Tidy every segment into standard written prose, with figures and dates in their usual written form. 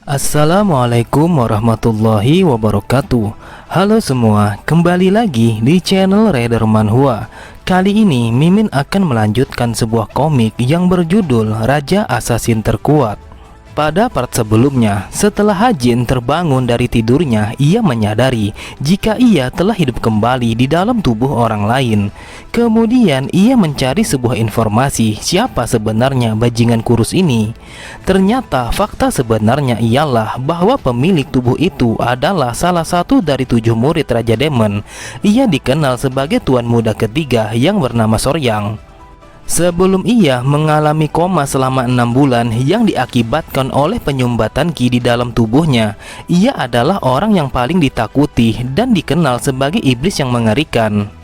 Assalamualaikum warahmatullahi wabarakatuh. Halo semua, kembali lagi di channel Raider Manhwa. Kali ini Mimin akan melanjutkan sebuah komik yang berjudul Raja Assassin Terkuat. Pada part sebelumnya, setelah Hajin terbangun dari tidurnya, ia menyadari jika ia telah hidup kembali di dalam tubuh orang lain. Kemudian ia mencari sebuah informasi siapa sebenarnya bajingan kurus ini. Ternyata fakta sebenarnya ialah bahwa pemilik tubuh itu adalah salah satu dari 7 murid Raja Demon. Ia dikenal sebagai tuan muda ketiga yang bernama Soryang. Sebelum ia mengalami koma selama 6 bulan yang diakibatkan oleh penyumbatan ki di dalam tubuhnya, ia adalah orang yang paling ditakuti dan dikenal sebagai iblis yang mengerikan.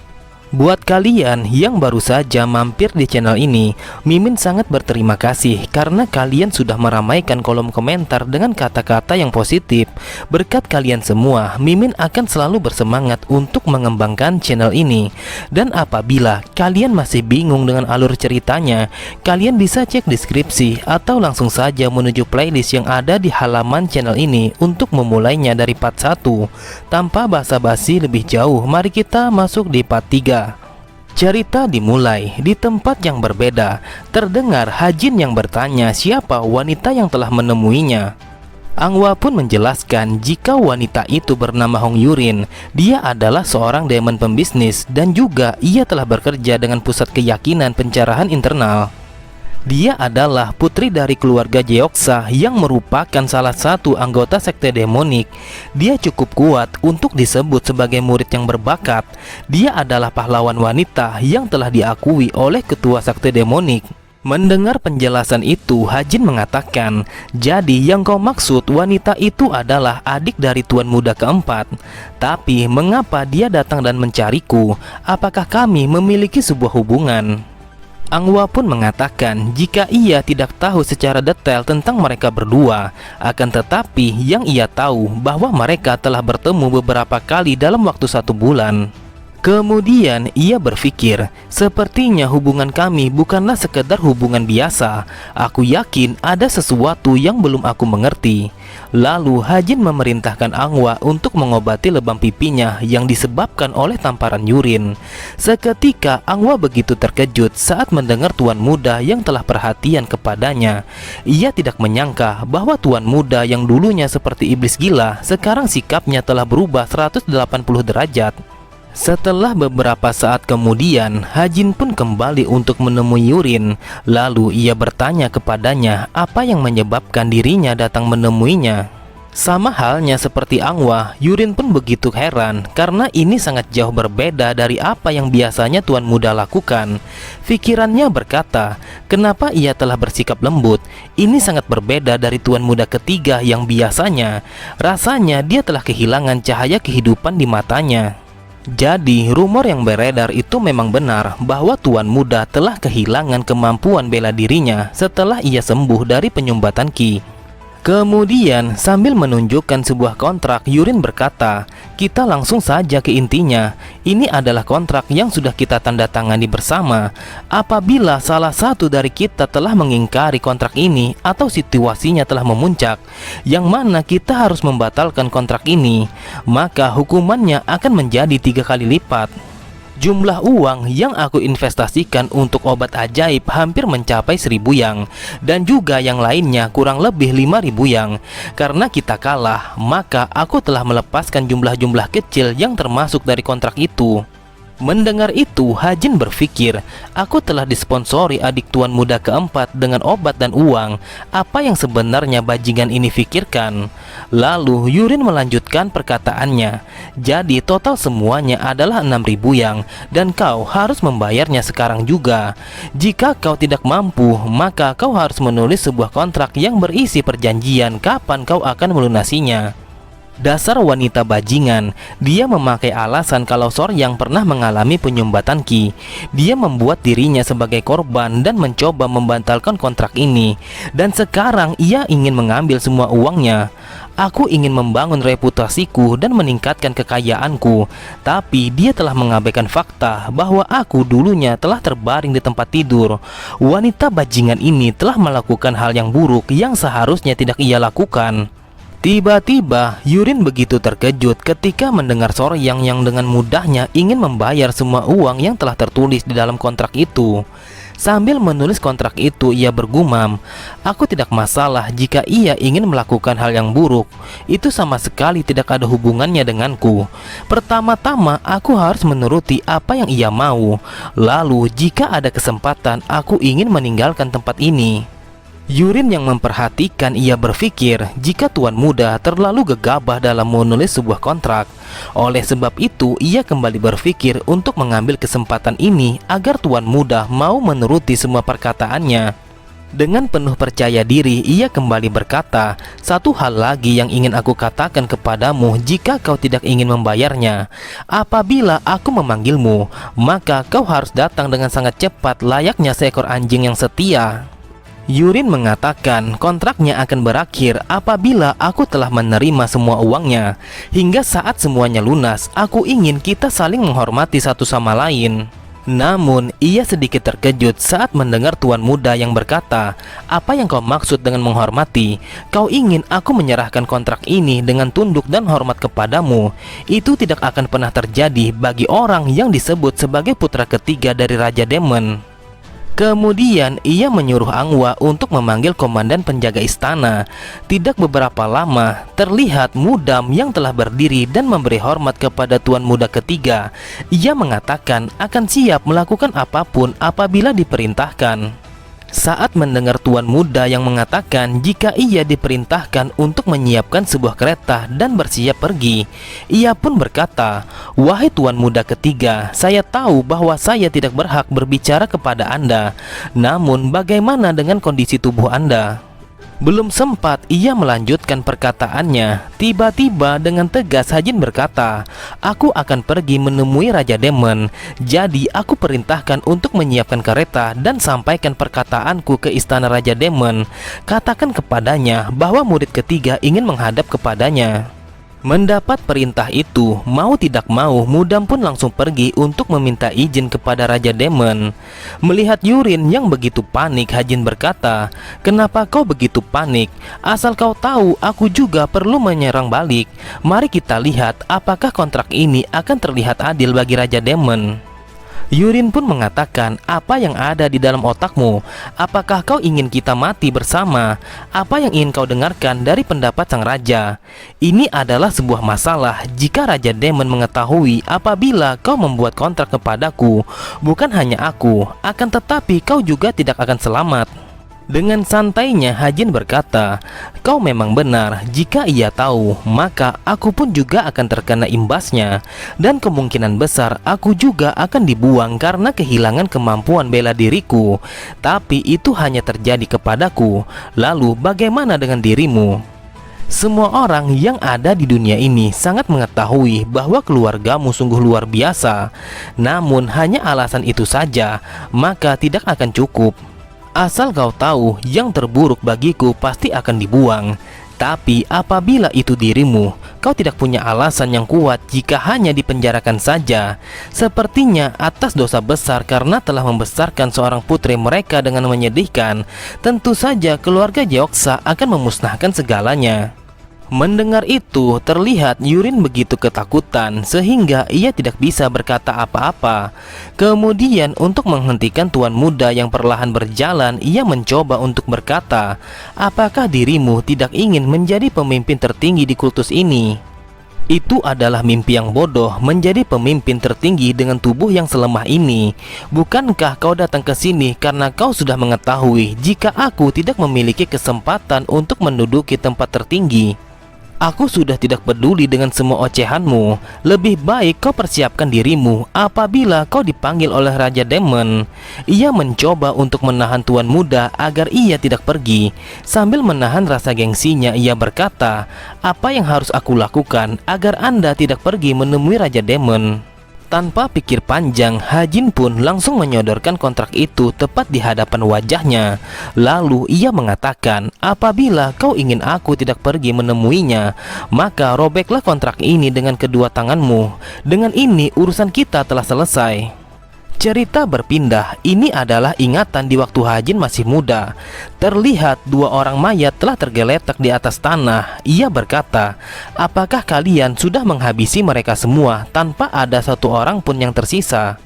Buat kalian yang baru saja mampir di channel ini, Mimin sangat berterima kasih karena kalian sudah meramaikan kolom komentar dengan kata-kata yang positif. Berkat kalian semua, Mimin akan selalu bersemangat untuk mengembangkan channel ini. Dan apabila kalian masih bingung dengan alur ceritanya, kalian bisa cek deskripsi atau langsung saja menuju playlist yang ada di halaman channel ini untuk memulainya dari part 1. Tanpa basa-basi lebih jauh, mari kita masuk di part 3. Cerita dimulai di tempat yang berbeda. Terdengar Hajin yang bertanya siapa wanita yang telah menemuinya. Angwa pun menjelaskan jika wanita itu bernama Hong Yurin. Dia adalah seorang demon pembisnis dan juga ia telah bekerja dengan pusat keyakinan pencerahan internal. Dia adalah putri dari keluarga Jeoksa yang merupakan salah satu anggota sekte demonik. Dia cukup kuat untuk disebut sebagai murid yang berbakat. Dia adalah pahlawan wanita yang telah diakui oleh ketua sekte demonik. Mendengar penjelasan itu, Hajin mengatakan, jadi yang kau maksud wanita itu adalah adik dari tuan muda keempat. Tapi mengapa dia datang dan mencariku? Apakah kami memiliki sebuah hubungan? Angwa pun mengatakan jika ia tidak tahu secara detail tentang mereka berdua, akan tetapi yang ia tahu bahwa mereka telah bertemu beberapa kali dalam waktu 1 bulan. Kemudian ia berpikir, sepertinya hubungan kami bukanlah sekedar hubungan biasa. Aku yakin ada sesuatu yang belum aku mengerti. Lalu Hajin memerintahkan Angwa untuk mengobati lebam pipinya yang disebabkan oleh tamparan yurin. Seketika Angwa begitu terkejut saat mendengar tuan muda yang telah perhatian kepadanya. Ia tidak menyangka bahwa tuan muda yang dulunya seperti iblis gila, sekarang sikapnya telah berubah 180 derajat. Setelah beberapa saat kemudian, Hajin pun kembali untuk menemui Yurin. Lalu ia bertanya kepadanya apa yang menyebabkan dirinya datang menemuinya. Sama halnya seperti Angwa, Yurin pun begitu heran karena ini sangat jauh berbeda dari apa yang biasanya tuan muda lakukan. Pikirannya berkata, kenapa ia telah bersikap lembut? Ini sangat berbeda dari tuan muda ketiga yang biasanya. Rasanya dia telah kehilangan cahaya kehidupan di matanya. Jadi rumor yang beredar itu memang benar bahwa tuan muda telah kehilangan kemampuan bela dirinya setelah ia sembuh dari penyumbatan ki. Kemudian sambil menunjukkan sebuah kontrak, Yurin berkata, kita langsung saja ke intinya. Ini adalah kontrak yang sudah kita tanda tangani bersama. Apabila salah satu dari kita telah mengingkari kontrak ini atau situasinya telah memuncak, yang mana kita harus membatalkan kontrak ini, maka hukumannya akan menjadi 3 kali lipat. Jumlah uang yang aku investasikan untuk obat ajaib hampir mencapai 1000 yang, dan juga yang lainnya kurang lebih 5000 yang. Karena kita kalah, maka aku telah melepaskan jumlah-jumlah kecil yang termasuk dari kontrak itu. Mendengar itu, Hajin berpikir, aku telah disponsori adik tuan muda keempat dengan obat dan uang. Apa yang sebenarnya bajingan ini pikirkan? Lalu Yurin melanjutkan perkataannya, jadi total semuanya adalah 6000 yang, dan kau harus membayarnya sekarang juga. Jika kau tidak mampu, maka kau harus menulis sebuah kontrak yang berisi perjanjian kapan kau akan melunasinya. Dasar wanita bajingan, dia memakai alasan kalau Soryang pernah mengalami penyumbatan ki. Dia membuat dirinya sebagai korban dan mencoba membatalkan kontrak ini. Dan sekarang ia ingin mengambil semua uangnya. Aku ingin membangun reputasiku dan meningkatkan kekayaanku. Tapi dia telah mengabaikan fakta bahwa aku dulunya telah terbaring di tempat tidur. Wanita bajingan ini telah melakukan hal yang buruk yang seharusnya tidak ia lakukan. Tiba-tiba, Yurin begitu terkejut ketika mendengar Soryang yang dengan mudahnya ingin membayar semua uang yang telah tertulis di dalam kontrak itu. Sambil menulis kontrak itu, ia bergumam, "Aku tidak masalah jika ia ingin melakukan hal yang buruk. Itu sama sekali tidak ada hubungannya denganku. Pertama-tama, aku harus menuruti apa yang ia mau. Lalu, jika ada kesempatan, aku ingin meninggalkan tempat ini." Yurin yang memperhatikan, ia berpikir jika tuan muda terlalu gegabah dalam menulis sebuah kontrak. Oleh sebab itu, ia kembali berpikir untuk mengambil kesempatan ini agar tuan muda mau menuruti semua perkataannya. Dengan penuh percaya diri, ia kembali berkata, "Satu hal lagi yang ingin aku katakan kepadamu jika kau tidak ingin membayarnya. Apabila aku memanggilmu, maka kau harus datang dengan sangat cepat layaknya seekor anjing yang setia." Yurin mengatakan kontraknya akan berakhir apabila aku telah menerima semua uangnya. Hingga saat semuanya lunas, aku ingin kita saling menghormati satu sama lain. Namun, ia sedikit terkejut saat mendengar tuan muda yang berkata, "Apa yang kau maksud dengan menghormati? Kau ingin aku menyerahkan kontrak ini dengan tunduk dan hormat kepadamu? Itu tidak akan pernah terjadi bagi orang yang disebut sebagai putra ketiga dari Raja Demon." Kemudian ia menyuruh Angwa untuk memanggil komandan penjaga istana. Tidak beberapa lama, terlihat Mudam yang telah berdiri dan memberi hormat kepada tuan muda ketiga. Ia mengatakan akan siap melakukan apapun apabila diperintahkan. Saat mendengar tuan muda yang mengatakan jika ia diperintahkan untuk menyiapkan sebuah kereta dan bersiap pergi, ia pun berkata, "Wahai tuan muda ketiga, saya tahu bahwa saya tidak berhak berbicara kepada Anda. Namun bagaimana dengan kondisi tubuh Anda?" Belum sempat ia melanjutkan perkataannya, tiba-tiba dengan tegas Hajin berkata, "Aku akan pergi menemui Raja Demon. Jadi aku perintahkan untuk menyiapkan kereta dan sampaikan perkataanku ke istana Raja Demon. Katakan kepadanya bahwa murid ketiga ingin menghadap kepadanya." Mendapat perintah itu, mau tidak mau, Mudam pun langsung pergi untuk meminta izin kepada Raja Demon. Melihat Yurin yang begitu panik, Hajin berkata, "Kenapa kau begitu panik? Asal kau tahu, aku juga perlu menyerang balik. Mari kita lihat apakah kontrak ini akan terlihat adil bagi Raja Demon." Yurin pun mengatakan, "Apa yang ada di dalam otakmu? Apakah kau ingin kita mati bersama? Apa yang ingin kau dengarkan dari pendapat sang raja? Ini adalah sebuah masalah jika Raja Demon mengetahui apabila kau membuat kontrak kepadaku. Bukan hanya aku, akan tetapi kau juga tidak akan selamat." Dengan santainya Hajin berkata, "Kau memang benar. Jika ia tahu, maka aku pun juga akan terkena imbasnya. Dan kemungkinan besar aku juga akan dibuang karena kehilangan kemampuan bela diriku. Tapi itu hanya terjadi kepadaku. Lalu bagaimana dengan dirimu? Semua orang yang ada di dunia ini sangat mengetahui bahwa keluargamu sungguh luar biasa. Namun hanya alasan itu saja, maka tidak akan cukup. Asal kau tahu, yang terburuk bagiku pasti akan dibuang. Tapi apabila itu dirimu, kau tidak punya alasan yang kuat jika hanya dipenjarakan saja. Sepertinya atas dosa besar karena telah membesarkan seorang putri mereka dengan menyedihkan. Tentu saja keluarga Jeoksa akan memusnahkan segalanya." Mendengar itu, terlihat Yurin begitu ketakutan sehingga ia tidak bisa berkata apa-apa. Kemudian untuk menghentikan tuan muda yang perlahan berjalan, ia mencoba untuk berkata, "Apakah dirimu tidak ingin menjadi pemimpin tertinggi di kultus ini?" Itu adalah mimpi yang bodoh, menjadi pemimpin tertinggi dengan tubuh yang selemah ini. Bukankah kau datang ke sini karena kau sudah mengetahui jika aku tidak memiliki kesempatan untuk menduduki tempat tertinggi? Aku sudah tidak peduli dengan semua ocehanmu. Lebih baik kau persiapkan dirimu apabila kau dipanggil oleh Raja Demon." Ia mencoba untuk menahan tuan muda agar ia tidak pergi. Sambil menahan rasa gengsinya, ia berkata, "Apa yang harus aku lakukan agar Anda tidak pergi menemui Raja Demon?" Tanpa pikir panjang, Hajin pun langsung menyodorkan kontrak itu tepat di hadapan wajahnya. Lalu ia mengatakan, "Apabila kau ingin aku tidak pergi menemuinya, maka robeklah kontrak ini dengan kedua tanganmu. Dengan ini urusan kita telah selesai." Cerita berpindah, ini adalah ingatan di waktu Hajin masih muda. Terlihat dua orang mayat telah tergeletak di atas tanah. Ia berkata, apakah kalian sudah menghabisi mereka semua tanpa ada satu orang pun yang tersisa?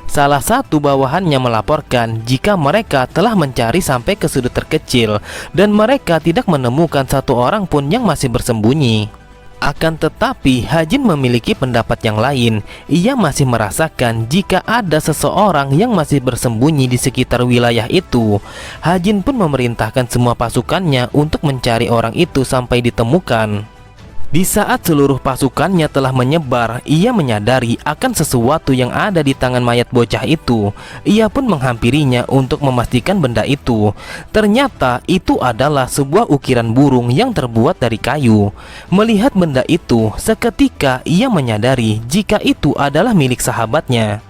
Salah satu bawahannya melaporkan jika mereka telah mencari sampai ke sudut terkecil dan mereka tidak menemukan satu orang pun yang masih bersembunyi. Akan tetapi Hajin memiliki pendapat yang lain. Ia masih merasakan jika ada seseorang yang masih bersembunyi di sekitar wilayah itu. Hajin pun memerintahkan semua pasukannya untuk mencari orang itu sampai ditemukan. Di saat seluruh pasukannya telah menyebar, ia menyadari akan sesuatu yang ada di tangan mayat bocah itu. Ia pun menghampirinya untuk memastikan benda itu. Ternyata itu adalah sebuah ukiran burung yang terbuat dari kayu. Melihat benda itu, seketika ia menyadari jika itu adalah milik sahabatnya.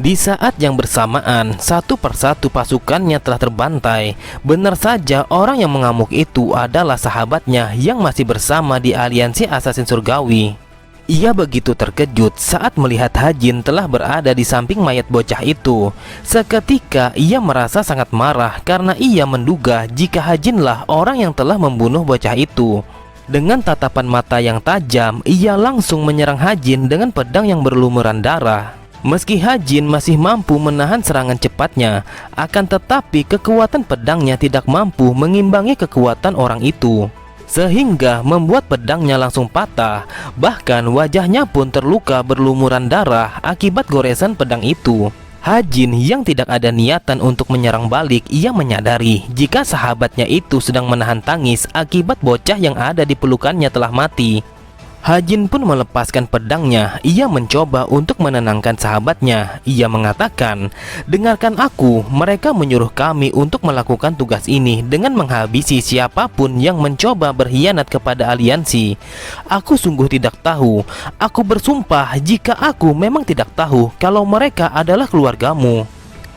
Di saat yang bersamaan, satu persatu pasukannya telah terbantai. Benar saja, orang yang mengamuk itu adalah sahabatnya yang masih bersama di aliansi Assassin Surgawi. Ia begitu terkejut saat melihat Hajin telah berada di samping mayat bocah itu. Seketika ia merasa sangat marah karena ia menduga jika Hajinlah orang yang telah membunuh bocah itu. Dengan tatapan mata yang tajam, ia langsung menyerang Hajin dengan pedang yang berlumuran darah. Meski Hajin masih mampu menahan serangan cepatnya, akan tetapi kekuatan pedangnya tidak mampu mengimbangi kekuatan orang itu, sehingga membuat pedangnya langsung patah. Bahkan wajahnya pun terluka berlumuran darah akibat goresan pedang itu. Hajin yang tidak ada niatan untuk menyerang balik, ia menyadari jika sahabatnya itu sedang menahan tangis akibat bocah yang ada di pelukannya telah mati. Hajin pun melepaskan pedangnya. Ia mencoba untuk menenangkan sahabatnya. Ia mengatakan, dengarkan aku, mereka menyuruh kami untuk melakukan tugas ini dengan menghabisi siapapun yang mencoba berkhianat kepada aliansi. Aku sungguh tidak tahu. Aku bersumpah jika aku memang tidak tahu kalau mereka adalah keluargamu.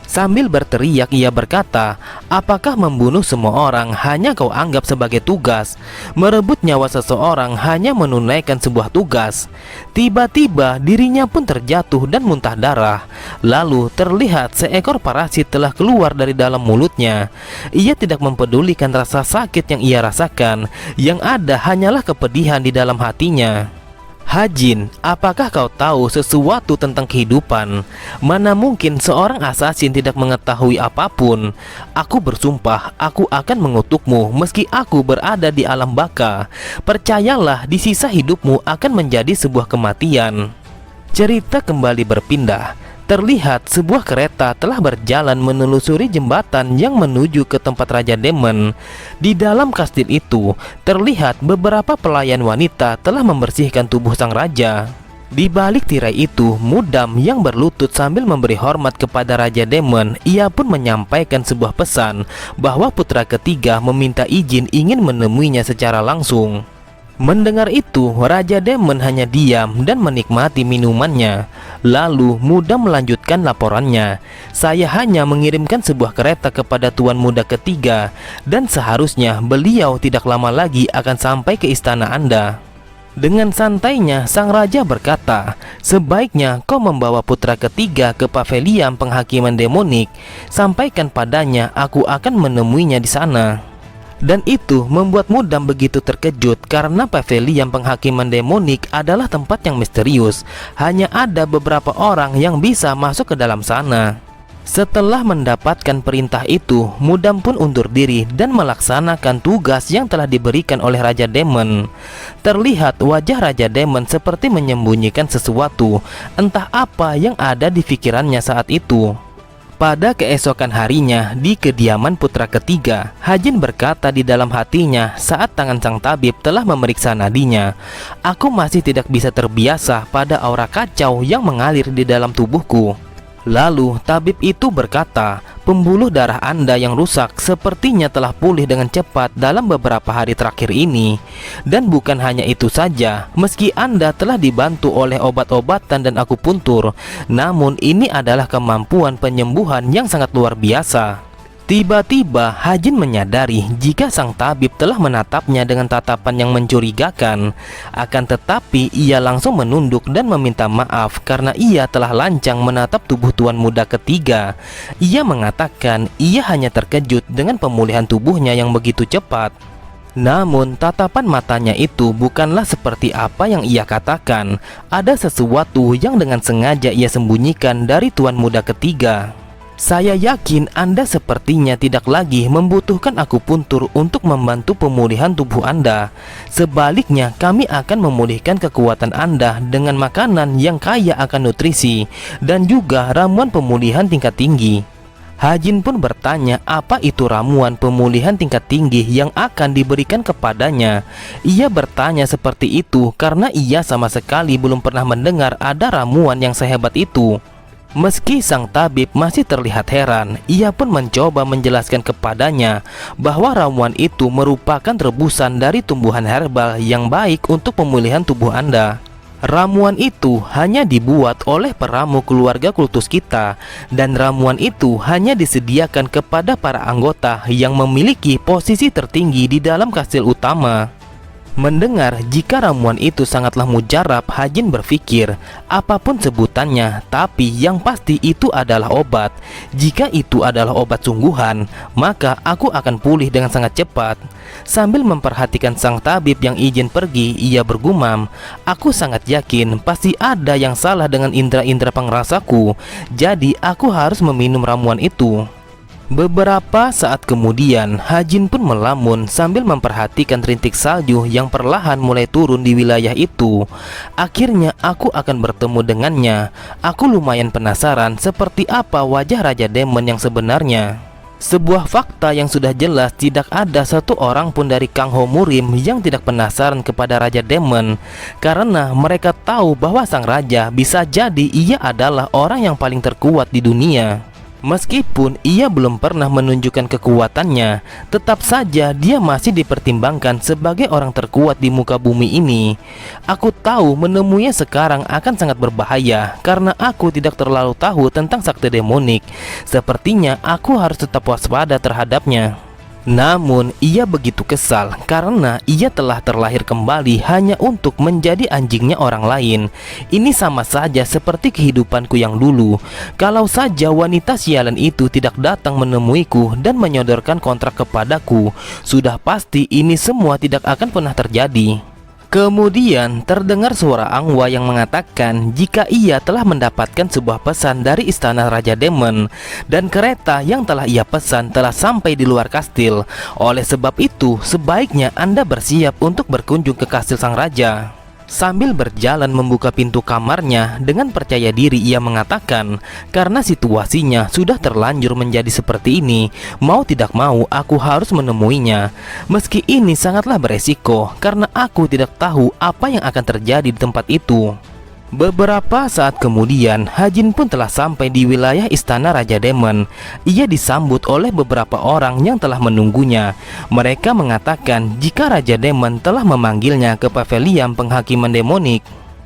Sambil berteriak ia berkata, apakah membunuh semua orang hanya kau anggap sebagai tugas? Merebut nyawa seseorang hanya menunaikan sebuah tugas? Tiba-tiba dirinya pun terjatuh dan muntah darah. Lalu terlihat seekor parasit telah keluar dari dalam mulutnya. Ia tidak mempedulikan rasa sakit yang ia rasakan. Yang ada hanyalah kepedihan di dalam hatinya. Hajin, apakah kau tahu sesuatu tentang kehidupan? Mana mungkin seorang assassin tidak mengetahui apapun? Aku bersumpah, aku akan mengutukmu meski aku berada di alam baka. Percayalah, di sisa hidupmu akan menjadi sebuah kematian. Cerita kembali berpindah. Terlihat sebuah kereta telah berjalan menelusuri jembatan yang menuju ke tempat Raja Demon. Di dalam kastil itu, terlihat beberapa pelayan wanita telah membersihkan tubuh sang raja. Di balik tirai itu, Mudam yang berlutut sambil memberi hormat kepada Raja Demon. Ia pun menyampaikan sebuah pesan bahwa putra ketiga meminta izin ingin menemuinya secara langsung. Mendengar itu, Raja Demon hanya diam dan menikmati minumannya. Lalu Mudam melanjutkan laporannya. Saya hanya mengirimkan sebuah kereta kepada tuan muda ketiga, dan seharusnya beliau tidak lama lagi akan sampai ke istana Anda. Dengan santainya sang raja berkata, sebaiknya kau membawa putra ketiga ke pavilion penghakiman demonik. Sampaikan padanya aku akan menemuinya di sana. Dan itu membuat Mudam begitu terkejut karena pavilion penghakiman demonik adalah tempat yang misterius. Hanya ada beberapa orang yang bisa masuk ke dalam sana. Setelah mendapatkan perintah itu, Mudam pun undur diri dan melaksanakan tugas yang telah diberikan oleh Raja Demon. Terlihat wajah Raja Demon seperti menyembunyikan sesuatu, entah apa yang ada di pikirannya saat itu. Pada keesokan harinya, di kediaman putra ketiga, Hajin berkata di dalam hatinya saat tangan sang tabib telah memeriksa nadinya, aku masih tidak bisa terbiasa pada aura kacau yang mengalir di dalam tubuhku. Lalu tabib itu berkata, pembuluh darah Anda yang rusak sepertinya telah pulih dengan cepat dalam beberapa hari terakhir ini. Dan bukan hanya itu saja, meski Anda telah dibantu oleh obat-obatan dan akupuntur, namun ini adalah kemampuan penyembuhan yang sangat luar biasa. Tiba-tiba Hajin menyadari jika sang tabib telah menatapnya dengan tatapan yang mencurigakan. Akan tetapi ia langsung menunduk dan meminta maaf karena ia telah lancang menatap tubuh tuan muda ketiga. Ia mengatakan ia hanya terkejut dengan pemulihan tubuhnya yang begitu cepat. Namun tatapan matanya itu bukanlah seperti apa yang ia katakan. Ada sesuatu yang dengan sengaja ia sembunyikan dari tuan muda ketiga. Saya yakin Anda sepertinya tidak lagi membutuhkan akupuntur untuk membantu pemulihan tubuh Anda. Sebaliknya, kami akan memulihkan kekuatan Anda dengan makanan yang kaya akan nutrisi dan juga ramuan pemulihan tingkat tinggi. Hajin pun bertanya apa itu ramuan pemulihan tingkat tinggi yang akan diberikan kepadanya. Ia bertanya seperti itu karena ia sama sekali belum pernah mendengar ada ramuan yang sehebat itu. Meski sang tabib masih terlihat heran, ia pun mencoba menjelaskan kepadanya bahwa ramuan itu merupakan rebusan dari tumbuhan herbal yang baik untuk pemulihan tubuh Anda. Ramuan itu hanya dibuat oleh peramu keluarga kultus kita, dan ramuan itu hanya disediakan kepada para anggota yang memiliki posisi tertinggi di dalam kastil utama. Mendengar jika ramuan itu sangatlah mujarab, Hajin berpikir apapun sebutannya, tapi yang pasti itu adalah obat. Jika itu adalah obat sungguhan, maka aku akan pulih dengan sangat cepat. Sambil memperhatikan sang tabib yang izin pergi, ia bergumam, aku sangat yakin pasti ada yang salah dengan indera-indera pengerasaku. Jadi aku harus meminum ramuan itu. Beberapa saat kemudian, Hajin pun melamun sambil memperhatikan rintik salju yang perlahan mulai turun di wilayah itu. Akhirnya aku akan bertemu dengannya. Aku lumayan penasaran seperti apa wajah Raja Demon yang sebenarnya. Sebuah fakta yang sudah jelas, tidak ada satu orang pun dari Kang Ho Murim yang tidak penasaran kepada Raja Demon, karena mereka tahu bahwa sang raja bisa jadi ia adalah orang yang paling terkuat di dunia. Meskipun ia belum pernah menunjukkan kekuatannya, tetap saja dia masih dipertimbangkan sebagai orang terkuat di muka bumi ini. Aku tahu menemuinya sekarang akan sangat berbahaya karena aku tidak terlalu tahu tentang sakti demonik. Sepertinya aku harus tetap waspada terhadapnya. Namun ia begitu kesal karena ia telah terlahir kembali hanya untuk menjadi anjingnya orang lain. Ini sama saja seperti kehidupanku yang dulu. Kalau saja wanita sialan itu tidak datang menemuiku dan menyodorkan kontrak kepadaku, sudah pasti ini semua tidak akan pernah terjadi. Kemudian terdengar suara Angwa yang mengatakan jika ia telah mendapatkan sebuah pesan dari istana Raja Demon, dan kereta yang telah ia pesan telah sampai di luar kastil. Oleh sebab itu, sebaiknya Anda bersiap untuk berkunjung ke kastil sang raja. Sambil berjalan membuka pintu kamarnya, dengan percaya diri ia mengatakan, karena situasinya sudah terlanjur menjadi seperti ini, mau tidak mau aku harus menemuinya. Meski ini sangatlah beresiko, karena aku tidak tahu apa yang akan terjadi di tempat itu. Beberapa saat kemudian, Hajin pun telah sampai di wilayah istana Raja Demon. Ia disambut oleh beberapa orang yang telah menunggunya. Mereka mengatakan jika Raja Demon telah memanggilnya ke pavilion penghakiman demonik.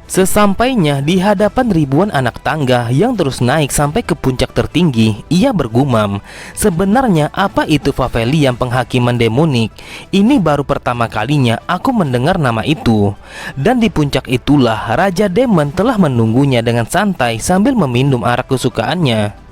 Sesampainya di hadapan ribuan anak tangga yang terus naik sampai ke puncak tertinggi, ia bergumam, sebenarnya apa itu pavilion penghakiman demonik? Ini baru pertama kalinya aku mendengar nama itu. Dan di puncak itulah Raja Demon telah menunggunya dengan santai sambil meminum arak kesukaannya.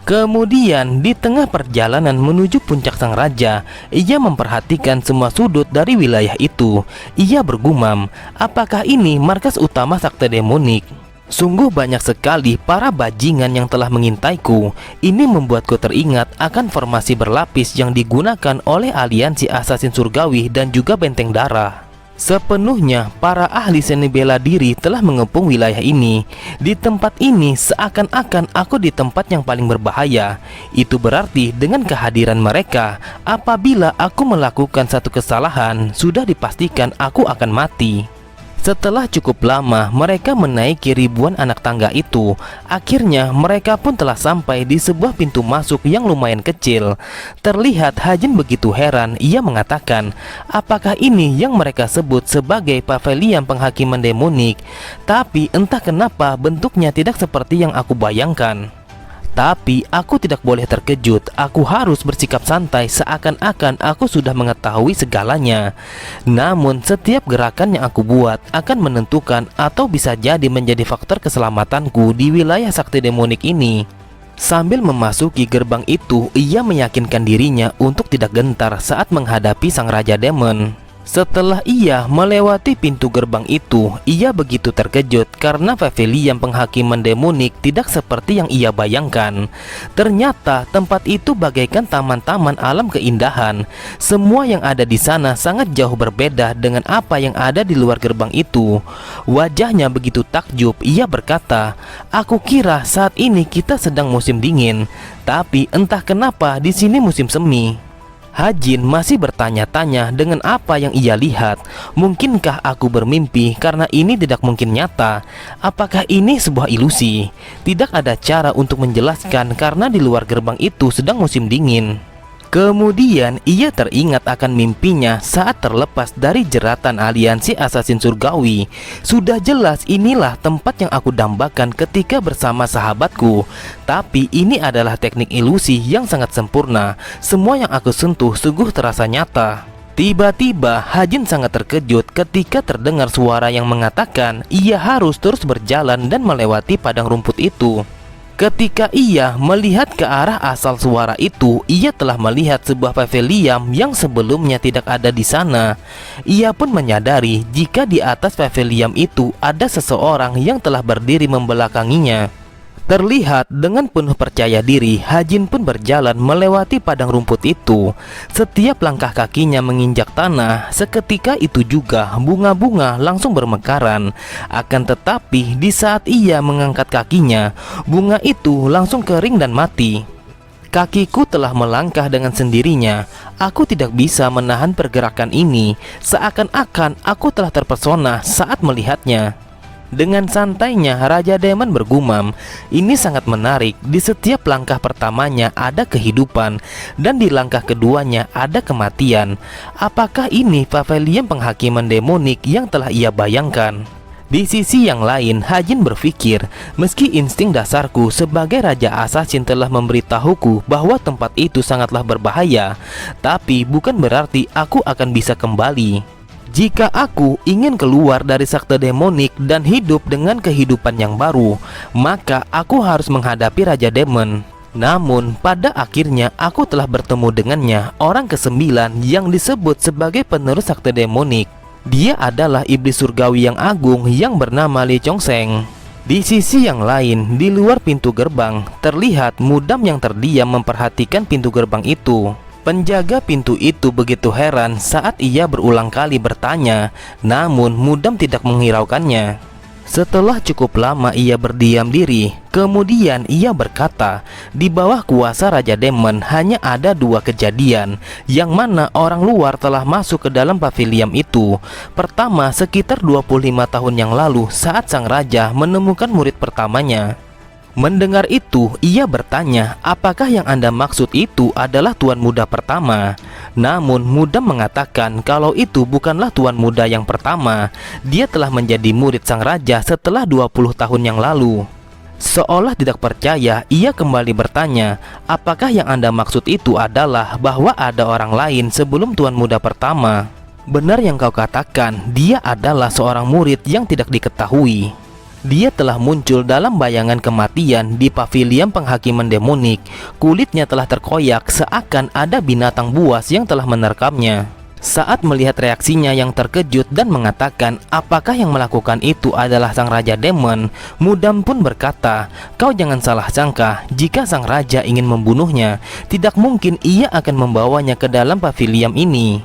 Kemudian di tengah perjalanan menuju puncak sang raja, ia memperhatikan semua sudut dari wilayah itu. Ia bergumam, apakah ini markas utama sakti demonik? Sungguh banyak sekali para bajingan yang telah mengintaiku. Ini membuatku teringat akan formasi berlapis yang digunakan oleh aliansi asasin surgawi dan juga benteng darah. Sepenuhnya para ahli seni bela diri telah mengepung wilayah ini. Di tempat ini seakan-akan aku di tempat yang paling berbahaya. Itu berarti dengan kehadiran mereka, apabila aku melakukan satu kesalahan, sudah dipastikan aku akan mati. Setelah cukup lama mereka menaiki ribuan anak tangga itu, akhirnya mereka pun telah sampai di sebuah pintu masuk yang lumayan kecil. Terlihat Hajin begitu heran, ia mengatakan, apakah ini yang mereka sebut sebagai pavilion penghakiman demonik? Tapi entah kenapa bentuknya tidak seperti yang aku bayangkan. Tapi aku tidak boleh terkejut. Aku harus bersikap santai seakan-akan aku sudah mengetahui segalanya. Namun setiap gerakan yang aku buat akan menentukan atau bisa jadi menjadi faktor keselamatanku di wilayah sakti demonik ini. Sambil memasuki gerbang itu, ia meyakinkan dirinya untuk tidak gentar saat menghadapi sang Raja Demon. Setelah ia melewati pintu gerbang itu, ia begitu terkejut karena pavilion penghakiman demonik tidak seperti yang ia bayangkan. Ternyata tempat itu bagaikan taman-taman alam keindahan. Semua yang ada di sana sangat jauh berbeda dengan apa yang ada di luar gerbang itu. Wajahnya begitu takjub, ia berkata, "Aku kira saat ini kita sedang musim dingin, tapi entah kenapa di sini musim semi." Hajin masih bertanya-tanya dengan apa yang ia lihat. Mungkinkah aku bermimpi karena ini tidak mungkin nyata? Apakah ini sebuah ilusi? Tidak ada cara untuk menjelaskan karena di luar gerbang itu sedang musim dingin. Kemudian ia teringat akan mimpinya saat terlepas dari jeratan aliansi Assassin Surgawi. Sudah jelas inilah tempat yang aku dambakan ketika bersama sahabatku. Tapi ini adalah teknik ilusi yang sangat sempurna. Semua yang aku sentuh sungguh terasa nyata. Tiba-tiba Hajin sangat terkejut ketika terdengar suara yang mengatakan ia harus terus berjalan dan melewati padang rumput itu. Ketika ia melihat ke arah asal suara itu, ia telah melihat sebuah pavilion yang sebelumnya tidak ada di sana. Ia pun menyadari jika di atas pavilion itu ada seseorang yang telah berdiri membelakanginya. Terlihat dengan penuh percaya diri, Hajin pun berjalan melewati padang rumput itu. Setiap langkah kakinya menginjak tanah, seketika itu juga bunga-bunga langsung bermekaran. Akan tetapi di saat ia mengangkat kakinya, bunga itu langsung kering dan mati. Kakiku telah melangkah dengan sendirinya. Aku tidak bisa menahan pergerakan ini. Seakan-akan aku telah terpesona saat melihatnya. Dengan santainya Raja Demon bergumam, "Ini sangat menarik. Di setiap langkah pertamanya ada kehidupan, dan di langkah keduanya ada kematian. Apakah ini pavilion penghakiman demonik yang telah ia bayangkan?" Di sisi yang lain, Hajin berpikir, meski insting dasarku sebagai Raja Assassin telah memberitahuku bahwa tempat itu sangatlah berbahaya, tapi bukan berarti aku akan bisa kembali. Jika aku ingin keluar dari sakte demonik dan hidup dengan kehidupan yang baru, maka aku harus menghadapi Raja Demon. Namun pada akhirnya aku telah bertemu dengannya, orang ke-9 yang disebut sebagai penerus sakte demonik. Dia adalah iblis surgawi yang agung yang bernama Li Chongseng. Di sisi yang lain, di luar pintu gerbang, terlihat Mudam yang terdiam memperhatikan pintu gerbang itu. Penjaga pintu itu begitu heran saat ia berulang kali bertanya, namun Mudam tidak menghiraukannya. Setelah cukup lama ia berdiam diri, kemudian ia berkata, "Di bawah kuasa Raja Demon hanya ada 2 kejadian, yang mana orang luar telah masuk ke dalam pavilion itu. Pertama, sekitar 25 tahun yang lalu saat sang raja menemukan murid pertamanya." Mendengar itu, ia bertanya, "Apakah yang Anda maksud itu adalah Tuan Muda pertama?" Namun Mudam mengatakan kalau itu bukanlah Tuan Muda yang pertama. Dia telah menjadi murid sang raja setelah 20 tahun yang lalu. Seolah tidak percaya, ia kembali bertanya, "Apakah yang Anda maksud itu adalah bahwa ada orang lain sebelum Tuan Muda pertama?" "Benar yang kau katakan, dia adalah seorang murid yang tidak diketahui. Dia telah muncul dalam bayangan kematian di pavilion penghakiman demonik. Kulitnya telah terkoyak seakan ada binatang buas yang telah menerkamnya." Saat melihat reaksinya yang terkejut dan mengatakan apakah yang melakukan itu adalah sang Raja Demon, Mudam pun berkata, "Kau jangan salah sangka, jika sang raja ingin membunuhnya, tidak mungkin ia akan membawanya ke dalam pavilion ini.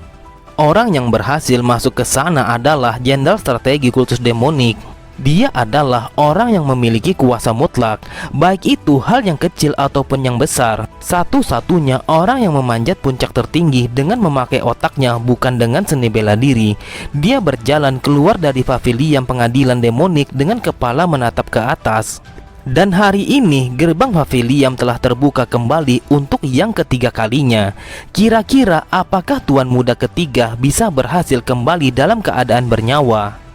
Orang yang berhasil masuk ke sana adalah Jenderal Strategi Kultus Demonik. Dia adalah orang yang memiliki kuasa mutlak, baik itu hal yang kecil ataupun yang besar. Satu-satunya orang yang memanjat puncak tertinggi dengan memakai otaknya, bukan dengan seni bela diri. Dia berjalan keluar dari pavilion pengadilan demonik dengan kepala menatap ke atas. Dan hari ini gerbang pavilion telah terbuka kembali untuk yang ketiga kalinya. Kira-kira apakah Tuan Muda ketiga bisa berhasil kembali dalam keadaan bernyawa?"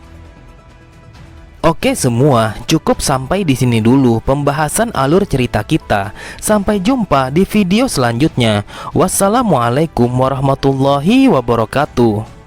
Oke semua, cukup sampai di sini dulu pembahasan alur cerita kita. Sampai jumpa di video selanjutnya. Wassalamualaikum warahmatullahi wabarakatuh.